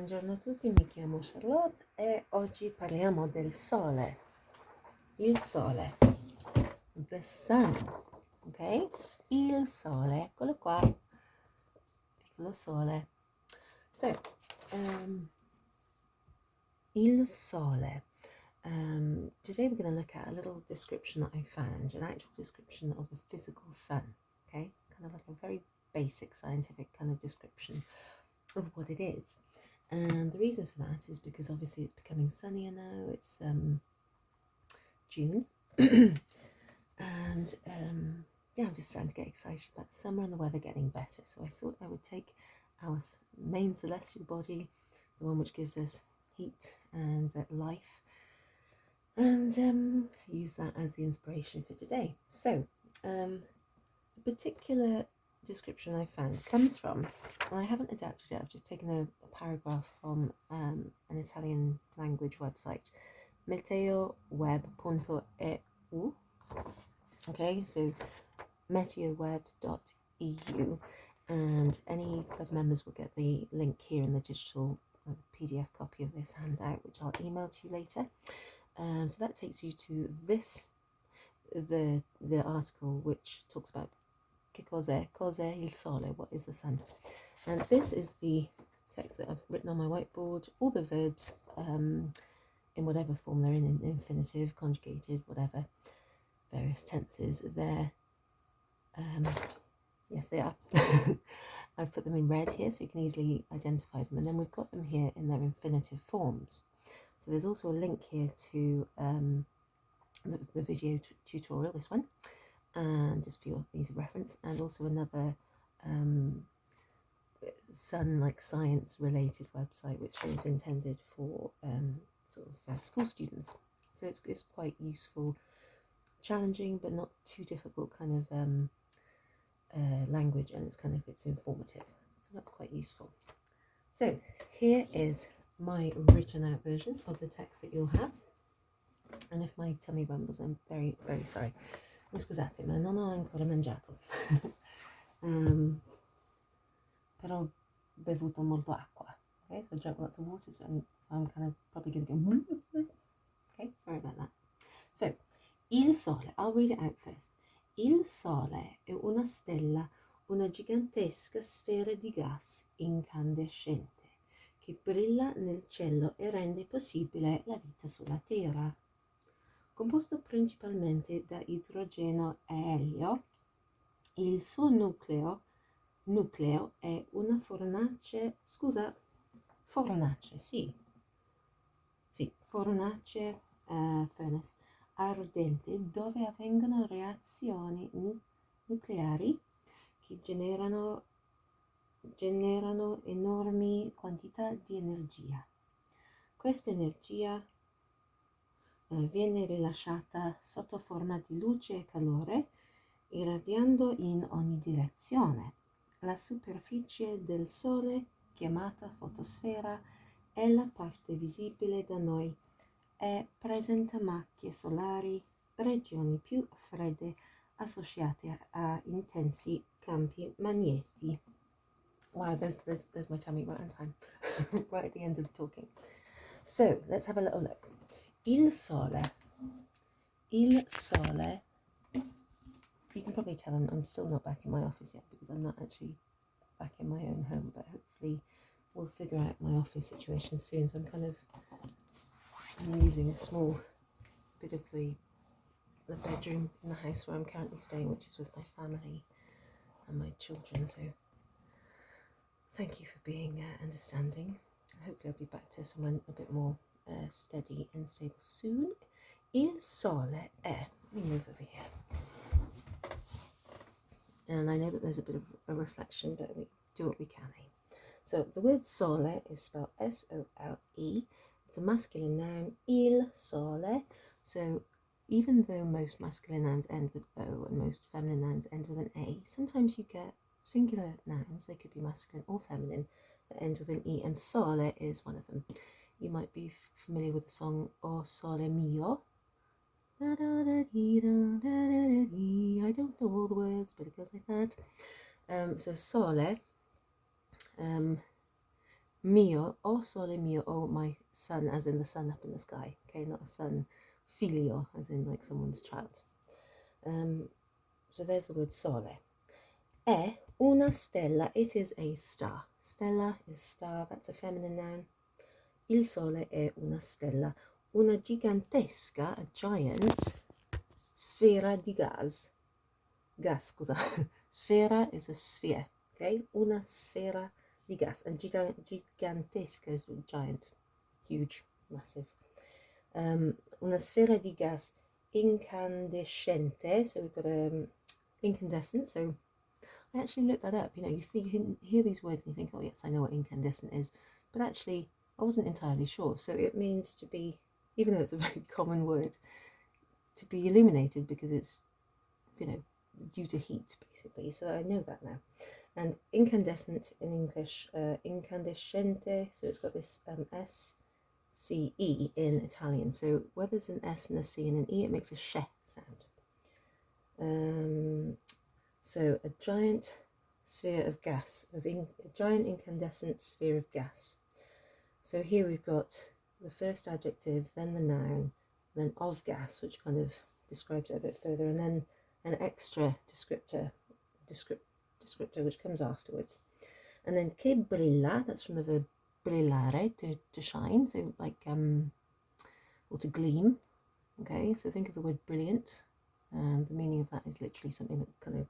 Buongiorno a tutti, mi chiamo Charlotte e oggi parliamo del sole. Il sole, the sun, ok? Il sole, eccolo qua, piccolo sole. So, il sole. Today we're going to look at a little description that I found, an actual description of the physical sun, okay? Kind of like a very basic scientific kind of description of what it is. And the reason for that is because obviously it's becoming sunnier now. It's June, and yeah, I'm just starting to get excited about the summer and the weather getting better. So I thought I would take our main celestial body, the one which gives us heat and life, and use that as the inspiration for today. So the particular description I found comes from, and I haven't adapted it, I've just taken a paragraph from an Italian language website, meteoweb.eu. Okay, so meteoweb.eu, and any club members will get the link here in the digital PDF copy of this handout, which I'll email to you later. So that takes you to the article which talks about che cos'è il sole, what is the sun, and this is the text that I've written on my whiteboard. All the verbs in whatever form they're in infinitive, conjugated, whatever, various tenses, they're yes they are. I've put them in red here so you can easily identify them, and then we've got them here in their infinitive forms. So there's also a link here to the video tutorial, this one, and just for your easy reference, and also another sun, like science related website, which is intended for sort of school students. So it's quite useful, challenging but not too difficult kind of language, and it's informative, so that's quite useful. So here is my written out version of the text that you'll have, and if my tummy rumbles, I'm very very sorry. Scusate, ma non ho ancora mangiato. Però ho bevuto molto acqua. Okay, so I drank lots of water, so I'm kind of probably going to go. Okay, sorry about that. So, il sole, I'll read it out first. Il sole è una stella, una gigantesca sfera di gas incandescente che brilla nel cielo e rende possibile la vita sulla Terra. Composto principalmente da idrogeno e elio, il suo nucleo è una fornace furnace ardente dove avvengono reazioni nucleari che generano enormi quantità di energia. Questa energia viene rilasciata sotto forma di luce e calore, irradiando in ogni direzione. La superficie del Sole, chiamata fotosfera, è la parte visibile da noi e presenta macchie solari, regioni più fredde associate a intensi campi magneti. Wow, there's my tummy right on time, right at the end of talking. So let's have a little look. Il sole, you can probably tell I'm still not back in my office yet, because I'm not actually back in my own home, but hopefully we'll figure out my office situation soon. So I'm using a small bit of the bedroom in the house where I'm currently staying, which is with my family and my children. So thank you for being understanding. Hopefully I'll be back to someone a bit more steady and stable soon. Il sole è, let me move over here, and I know that there's a bit of a reflection, but we do what we can. So the word sole is spelled S-O-L-E. It's a masculine noun, il sole. So even though most masculine nouns end with O and most feminine nouns end with an A, sometimes you get singular nouns, they could be masculine or feminine, that end with an E, and sole is one of them. You might be familiar with the song O Sole Mio. I don't know all the words, but it goes like that. So sole Mio, o sole mio, o my sun, as in the sun up in the sky. Okay, not a sun, filio, as in like someone's child. So there's the word sole. È una stella, it is a star. Stella is star, that's a feminine noun. Il sole è una stella. Una gigantesca, a giant, sfera di gas. Gas, scusa. Sfera is a sphere, okay? Una sfera di gas. And gigantesca is giant, huge, massive. Una sfera di gas incandescente. So we've got incandescent. So I actually looked that up. You know, you hear these words and you think, oh yes, I know what incandescent is. But actually, I wasn't entirely sure. So it means to be, even though it's a very common word, to be illuminated because it's, you know, due to heat, basically. So I know that now. And incandescent in English, incandescente, so it's got this S-C-E in Italian. So where there's an S and a C and an E, it makes a sh sound. So a giant sphere of gas, a giant incandescent sphere of gas. So here we've got the first adjective, then the noun, then of gas, which kind of describes it a bit further, and then an extra descriptor which comes afterwards. And then che brilla, that's from the verb brillare, to shine, so like or to gleam. Okay, so think of the word brilliant, and the meaning of that is literally something that kind of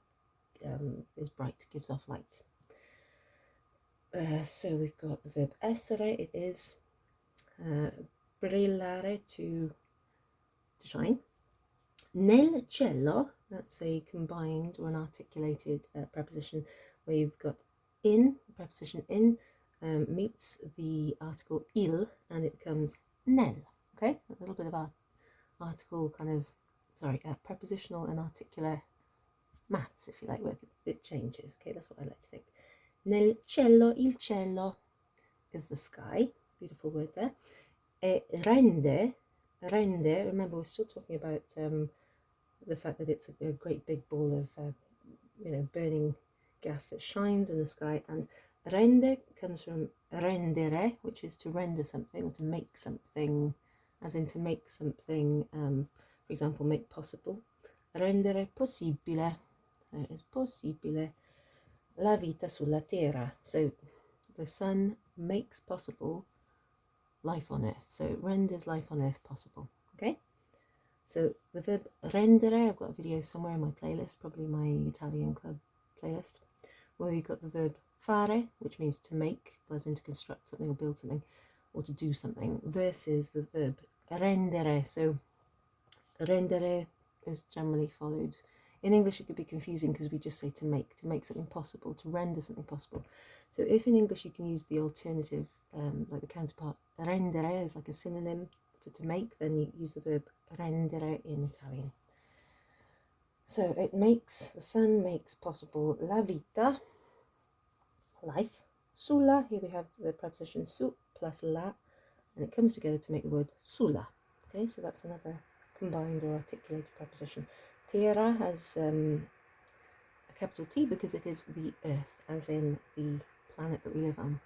is bright, gives off light. So we've got the verb essere, it is brillare, to shine. Nel cielo, that's a combined or an articulated preposition where you've got in, the preposition in meets the article il and it becomes nel. Okay, a little bit of our article kind of, prepositional and articular maths, if you like, where it changes. Okay, that's what I like to think. Nel cielo, il cielo is the sky, beautiful word there. E rende, remember we're still talking about the fact that it's a great big ball of burning gas that shines in the sky, and rende comes from rendere, which is to render something or to make something, as in to make something, for example, make possible. Rendere possibile, there is possibile, la vita sulla terra. So the sun makes possible life on earth, so it renders life on earth possible. Okay, so the verb rendere, I've got a video somewhere in my playlist, probably my Italian club playlist, where you've got the verb fare, which means to make, as in to construct something or build something or to do something, versus the verb rendere. So rendere is generally followed. In English it could be confusing because we just say to make something possible, to render something possible. So if in English you can use the alternative, like the counterpart, rendere is like a synonym for to make, then you use the verb rendere in Italian. So the sun makes possible la vita, life, sulla, here we have the preposition su plus la, and it comes together to make the word sulla. Okay, so that's another combined or articulated preposition. Terra has a capital T because it is the earth, as in the planet that we live on.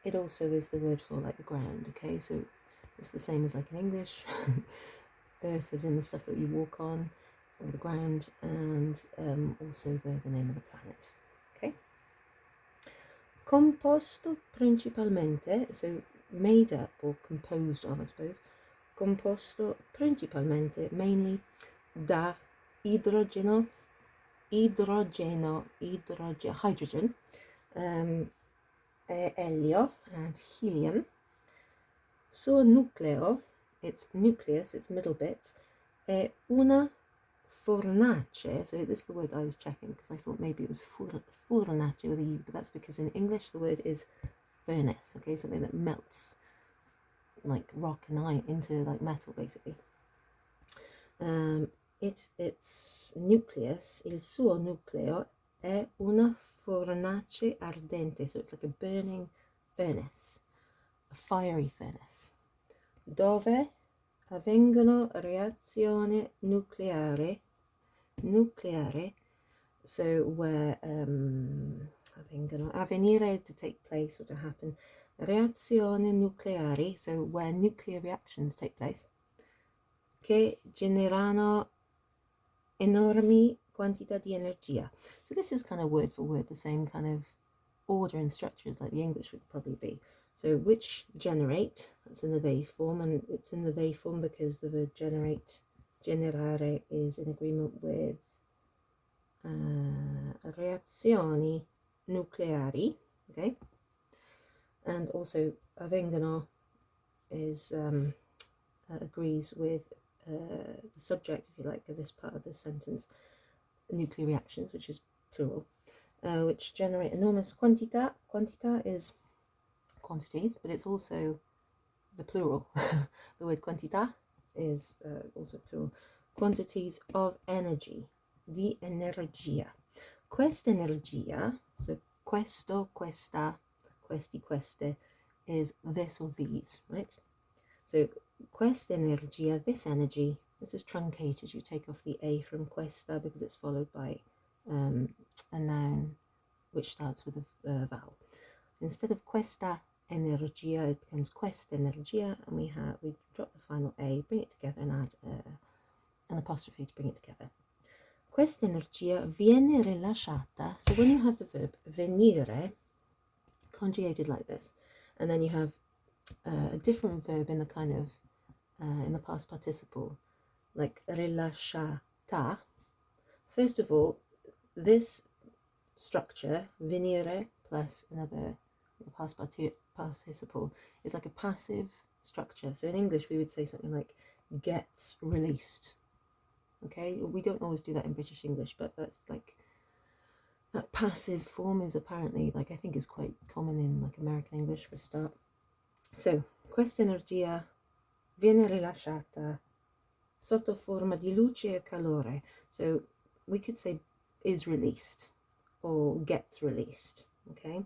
It also is the word for like the ground, okay, so it's the same as like in English. Earth is in the stuff that you walk on, or the ground, and also the name of the planet. Okay. Composto principalmente, so made up or composed of, I suppose. Composto principalmente, mainly, da hydrogen, hydrogen, helio and helium. Suo nucleo, its nucleus, its middle bit, è una fornace. So this is the word I was checking because I thought maybe it was fornace with a U, but that's because in English the word is furnace, okay, something that melts like rock and iron into like metal, basically. Its nucleus, il suo nucleo, è una fornace ardente, so it's like a burning furnace, a fiery furnace, dove avvengono reazione nucleare, so where avvengono? Avvenire, to take place or to happen. Reazioni nucleari, so where nuclear reactions take place, che generano enormi quantità di energia. So this is kind of word for word the same kind of order and structures like the English would probably be. So which generate, that's in the they form, and it's in the they form because the verb generate, generare, is in agreement with reazioni nucleari, okay? And also avvengono is agrees with the subject, if you like, of this part of the sentence, nuclear reactions, which is plural, which generate enormous quantità. Quantità is quantities, but it's also the plural. The word quantità is also plural. Quantities of energy, di energia. Questa energia, so questo, questa, questi, queste, is this or these, right? So questa energia, this energy, this is truncated. You take off the A from questa because it's followed by a noun which starts with a vowel. Instead of questa energia, it becomes questa energia, and we drop the final A, bring it together, and add an apostrophe to bring it together. Questa energia viene rilasciata. So when you have the verb venire conjugated like this, and then you have a different verb in the kind of in the past participle, like rilasciata. First of all, this structure, venire plus another past participle, is like a passive structure. So in English, we would say something like gets released. Okay, we don't always do that in British English, but that's like that passive form is apparently, like, I think is quite common in like American English for a start. So questa energia viene rilasciata sotto forma di luce e calore. So we could say is released or gets released, okay?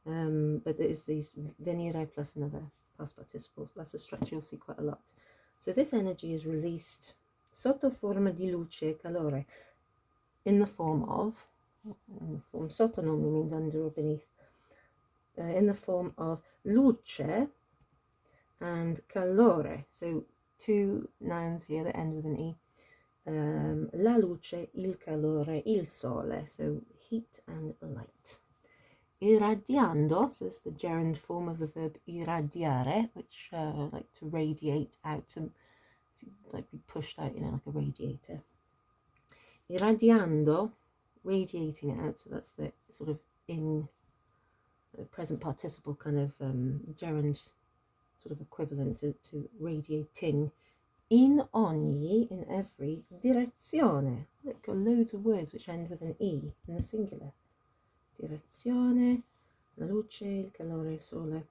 But there's these venire plus another past participle. That's a structure you'll see quite a lot. So this energy is released sotto forma di luce e calore, in the form sotto normally means under or beneath, in the form of luce and calore. So two nouns here that end with an E. La luce, il calore, il sole. So heat and light. Irradiando, so it's the gerund form of the verb irradiare, which like to radiate out, to like be pushed out, like a radiator. Irradiando, radiating out, so that's the sort of in the present participle kind of gerund sort of equivalent to radiating. In ogni, in every, direzione. Look, got loads of words which end with an E in the singular. Direzione, la luce, il calore, il sole.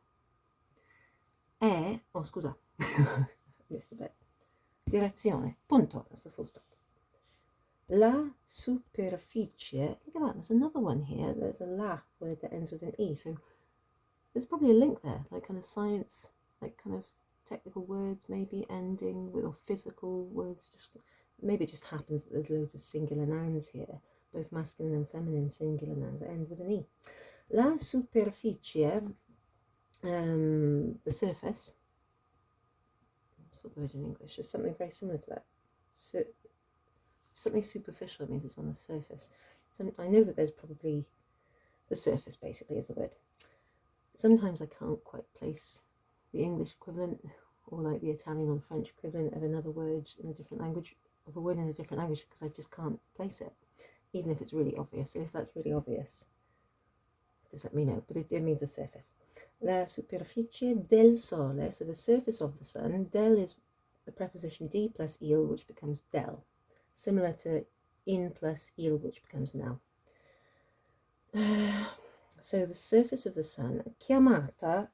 Scusa, missed a bit. Direzione, punto, that's the full stop. La superficie, look at that, there's another one here. There's a la word that ends with an E, so there's probably a link there, like kind of science, like kind of technical words maybe ending with, or physical words, just maybe it just happens that there's loads of singular nouns here, both masculine and feminine singular nouns that end with an E. La superficie, the surface, what's the word in English? It's something very similar to that. So, something superficial, it means it's on the surface. So I know that there's probably the surface, basically, is the word. Sometimes I can't quite place the English equivalent, or like the Italian or the French equivalent of another word in a different language, of a word in a different language, because I just can't place it, even if it's really obvious. So if that's really obvious, just let me know. But it means the surface. La superficie del sole, so the surface of the sun. Del is the preposition di plus il, which becomes del, similar to in plus il, which becomes now. So the surface of the sun, chiamata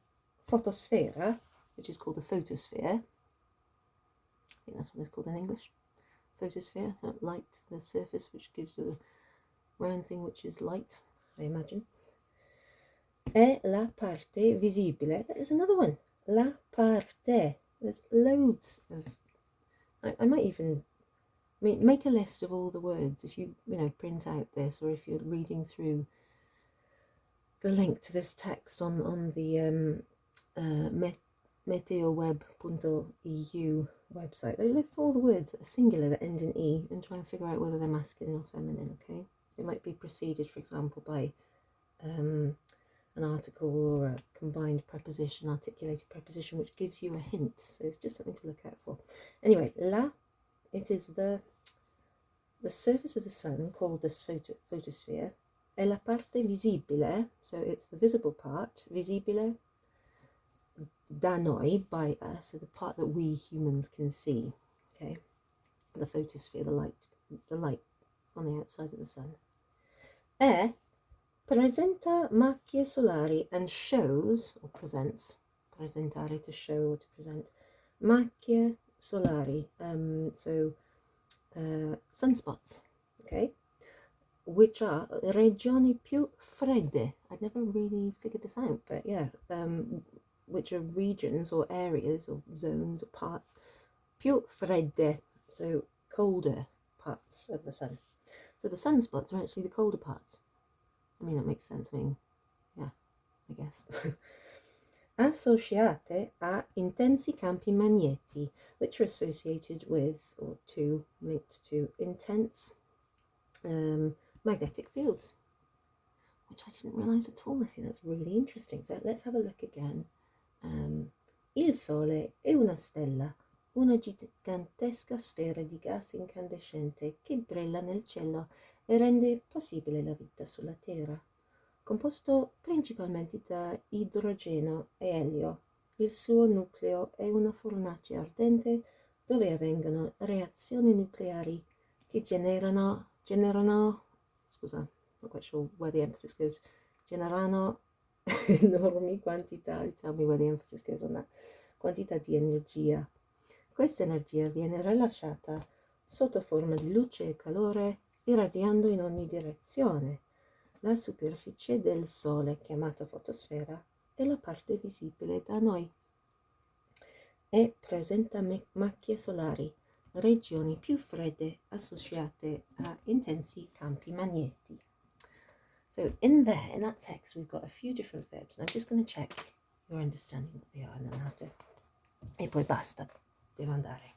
photosfera, which is called the photosphere. I think that's what it's called in English. Photosphere, so light, the surface which gives the round thing which is light, I imagine. È la parte visibile. That is another one. La parte. There's loads of... I might even make a list of all the words if you print out this, or if you're reading through link to this text on the meteoweb.eu website. They look for all the words that are singular that end in E and try and figure out whether they're masculine or feminine, okay? They might be preceded, for example, by an article or a combined preposition, articulated preposition, which gives you a hint. So it's just something to look out for. Anyway, là, it is the surface of the sun, called this photosphere, è la parte visibile, so it's the visible part, visibile da noi, by us, so the part that we humans can see, okay? The photosphere, the light on the outside of the sun. Presenta macchie solari, and shows, or presents, presentare, to show or to present, macchie solari, sunspots, okay, which are regioni più fredde. I'd never really figured this out, but yeah, which are regions or areas or zones or parts, più fredde, so colder parts of the sun. So the sunspots are actually the colder parts. I mean, that makes sense. I mean, yeah, I guess. Associate a intensi campi magneti, which are associated with, or linked to, intense magnetic fields, which I didn't realise at all. I think that's really interesting. So let's have a look again. Il Sole è una stella, una gigantesca sfera di gas incandescente che brilla nel cielo e rende possibile la vita sulla Terra. Composto principalmente da idrogeno e elio, il suo nucleo è una fornace ardente dove avvengono reazioni nucleari che generano, scusa, not quite sure where the emphasis goes, generano enormi quantità, tell me where the emphasis goes on that, quantità di energia. Questa energia viene rilasciata sotto forma di luce e calore, irradiando in ogni direzione. La superficie del Sole, chiamata fotosfera, è la parte visibile da noi e presenta macchie solari, regioni più fredde associate a intensi campi magneti. So in that text, we've got a few different verbs, and I'm just going to check your understanding what they are and then have to... E poi basta, devo andare.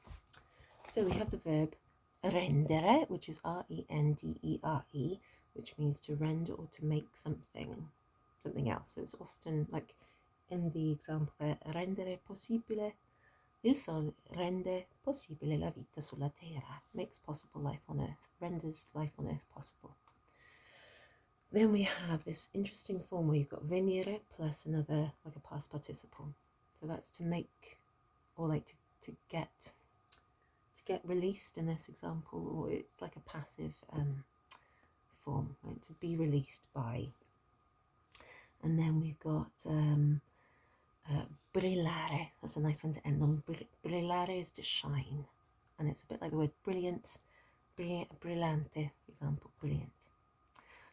So we have the verb rendere, which is R-E-N-D-E-R-E, which means to render or to make something else. So it's often like in the example there, rendere possibile, il Sole rende possibile la vita sulla Terra, makes possible life on Earth, renders life on Earth possible. Then we have this interesting form where you've got venire plus another, like a past participle. So that's to make, or like to get released in this example, or it's like a passive form, right? To be released by. And then we've got brillare. That's a nice one to end on. Brillare is to shine, and it's a bit like the word brilliant, brillante, for example, brilliant.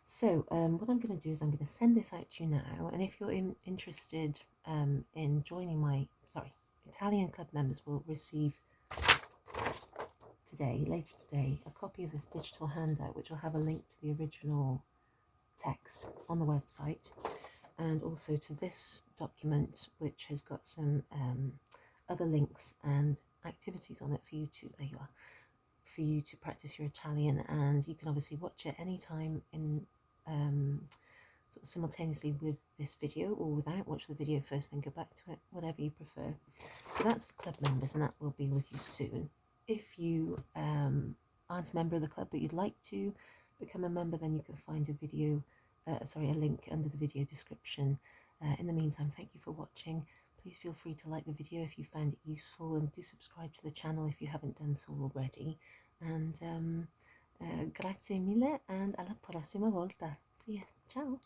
So what I'm going to do is I'm going to send this out to you now, and if you're interested in joining my, Italian Club members will receive later today, a copy of this digital handout, which will have a link to the original text on the website, and also to this document, which has got some other links and activities on it for you to, there you are, for you to practice your Italian. And you can obviously watch it anytime in sort of simultaneously with this video, or without. Watch the video first, then go back to it, whatever you prefer. So that's for club members, and that will be with you soon. If you aren't a member of the club but you'd like to become a member, then you can find a link under the video description. In the meantime, thank you for watching. Please feel free to like the video if you found it useful, and do subscribe to the channel if you haven't done so already. And grazie mille, and alla prossima volta. See ya. Ciao.